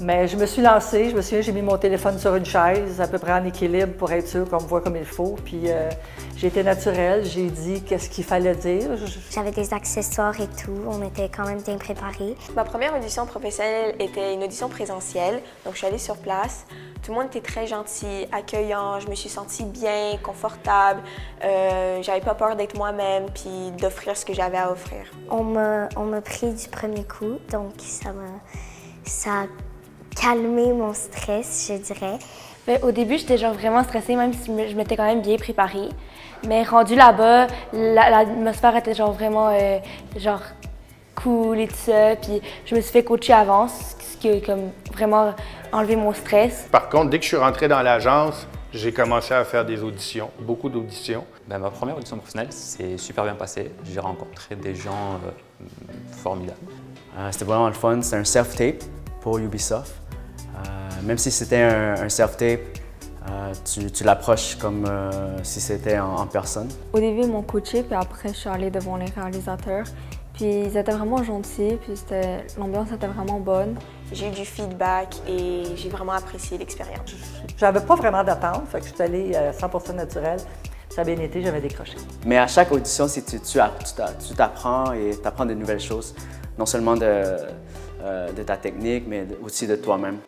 Mais je me suis lancée, je me souviens, j'ai mis mon téléphone sur une chaise, à peu près en équilibre pour être sûr qu'on me voit comme il faut. Puis j'ai été naturelle, j'ai dit qu'est-ce qu'il fallait dire. J'avais des accessoires et tout, on était quand même bien préparés. Ma première audition professionnelle était une audition présentielle, donc je suis allée sur place. Tout le monde était très gentil, accueillant, je me suis sentie bien, confortable. J'avais pas peur d'être moi-même puis d'offrir ce que j'avais à offrir. On m'a pris du premier coup, donc ça a calmé mon stress, je dirais. Au début, j'étais genre vraiment stressée, même si je m'étais quand même bien préparée. Mais rendue là-bas, l'atmosphère était genre vraiment genre cool et tout ça. Puis je me suis fait coacher avant, ce qui a comme vraiment enlevé mon stress. Par contre, dès que je suis rentré dans l'agence, j'ai commencé à faire des auditions, beaucoup d'auditions. Ma première audition professionnelle s'est super bien passée. J'ai rencontré des gens formidables. C'était vraiment le fun. C'était un self-tape pour Ubisoft. Même si c'était un self-tape, tu l'approches comme si c'était en personne. Au début, ils m'ont coaché, puis après, je suis allée devant les réalisateurs. Puis ils étaient vraiment gentils, puis l'ambiance était vraiment bonne. J'ai eu du feedback et j'ai vraiment apprécié l'expérience. J'avais pas vraiment d'attente, fait que je suis allée 100% naturelle. Ça a bien été, j'avais décroché. Mais à chaque audition, tu t'apprends et tu apprends de nouvelles choses, non seulement de ta technique, mais aussi de toi-même.